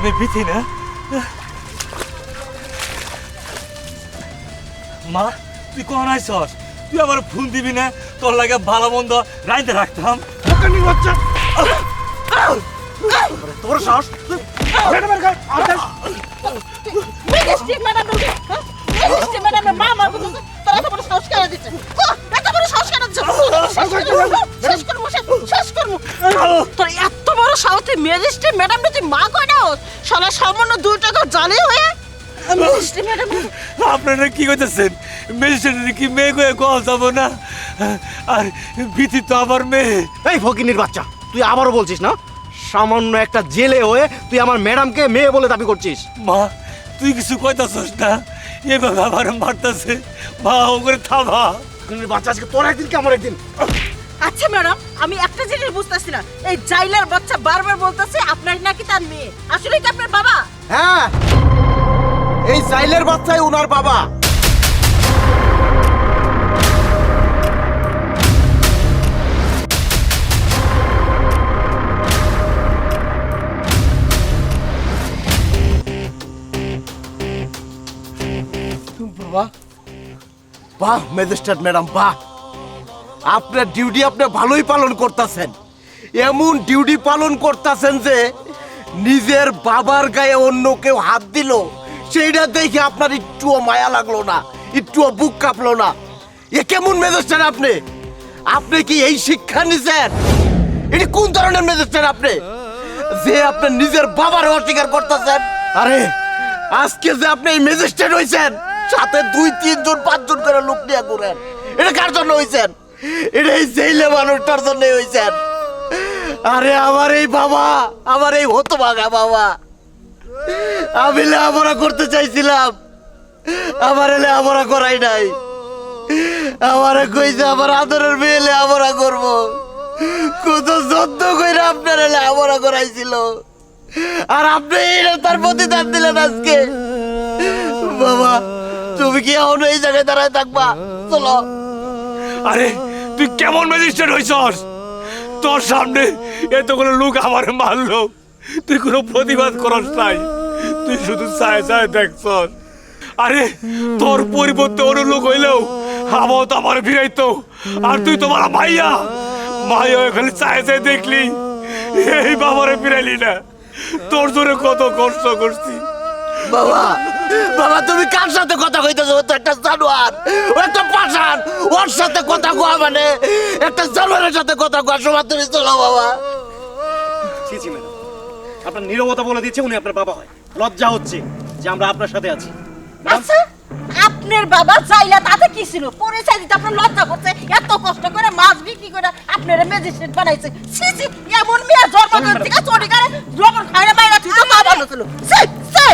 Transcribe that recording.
আমি বিথি না? মা তুই কোন আইসস? তুই আমার ফোন দিবি না? তোর লাগে ভালো মন্দ রাইতে রাখতাম। দোকানি বাচ্চা তোর সাহস ম্যাডামের গায়ে আদেশ মিষ্টি ম্যাডাম মিষ্টি ম্যাডাম মা মা তোর এত বড় সাহস কেন দিচ্ছে? এত বড় সাহস কেন দিচ্ছে? শেষ করবো শেষ করবো তোর এত বড় সাহস তুই ম্যাজিস্ট্রেট ম্যাডাম তুই মা কয় না? শালা সামান্য 2 টাকা জালি হয়ে মিষ্টি ম্যাডাম। আপনারা কি করতেছেন? ম্যাজিস্ট্রেটের কি মেয়ে কয়ে কল যাব না? আর বিথি তো আমার মেয়ে। এই ফকিনির বাচ্চা তুই আবারও বলছিস না? সামান্য একটা জেলে হয়ে তুই আমার ম্যাডামকে মেয়ে বলে দাবি করছিস? মা তুই কিছু কইতাছস না? এভাবে আমার মারতাছে। মা ওরে থামা। ফকিনির বাচ্চা আজকে তোর একদিন কেমন একদিন। আচ্ছা ম্যাডাম আমি একটা জিনিস বুঝতেছি না, এই জাইলার বাচ্চা বারবার বলতেছে আপনার নাকি তার মেয়ে, আসলে কি আপনার বাবা? হ্যাঁ এই সাইলের বাচ্চাই ওনার বাবা। বাবা বাহ ম্যাজিস্ট্রেট ম্যাডাম বাহ, আপনার ডিউটি আপনি ভালোই পালন করতেছেন। এমন ডিউটি পালন করতেছেন যে নিজের বাবার গায়ে অন্য কেউ হাত দিল সেইটা দেখে আপনার একটুও মায়া লাগলো না, একটুও বুক কাঁপলো না। এ কেমন ম্যাজিস্ট্রেট আপনি? আপনি কি এই শিক্ষা নিছেন? এটি কোন ধরনের ম্যাজিস্ট্রেট আপনি যে আপনার নিজের বাবার অস্বীকার করতেছেন? আরে আজকে যে আপনি এই ম্যাজিস্ট্রেট হইছেন সাথে 2-3 জন 5 জন করে লোক নিয়ে ঘুরেন, এটা কার জন্য হইছেন? এটা এই জেলে মানুষটার জন্য হইছেন। আরে আমার এই বাবা, আমার এই হতভাগা বাবা, আমি লেখাপড়া করতে চাইছিলাম, আমার লেখাপড়া করাই নাই। আমারে কইছে আমার আদরের মেয়ে লেখাপড়া করবো, কত যত্ন করে আপনার লেখাপড়া করাইছিল, আর আপনি তার প্রতিদান দিলেন আজকে। বাবা তুমি কি এখন এই জায়গায় দাঁড়ায় থাকবা? চলো। আরে তুই কেমন ম্যাজিস্ট্রেট হইছস? তোর সামনে এতগুলো লোক আমার মারলো, তুই কোনো প্রতিবাদ করস নাই, তুই শুধু চায় চায় দেখছস। আরে তোর পরিবর্তে অন্য লোক হইলেও আমার তো আমার ফিরাইতো, আর তুই তোমার মাইয়া মাইয়া খালি চায় চায় দেখলি, এই বাবারে ফিরাইলি না। তোর জোরে কত কষ্ট করছি। বাবা বাবা তুমি কার সাথে কথা কইতেছো? ও তো একটা জানোয়ার, ও একটা পাষাণ, ওর সাথে কথা কওয়া মানে একটা জানোয়ারের সাথে কথা কওয়া সমান। তুমি চলো বাবা। জি জি ম্যাডাম, আপনার নীরবতা বলে দিচ্ছে উনি আপনার বাবা হয়। লজ্জা হচ্ছে যে আমরা আপনার সাথে আছি। আচ্ছা আপনার বাবা জাইলা তাতে কি ছিল? পরিচয় দিতে আপনার লজ্জা করছে? এত কষ্ট করে মাছ বিক্রি করে আপনার ম্যাজিস্ট্রেট বানাইছে। ছি ছি এমন মেয়ে জন্ম দিতে চুরি করে রবর খায় না, মাইরা তুই তো তা ভালো ছিল। ছি ছি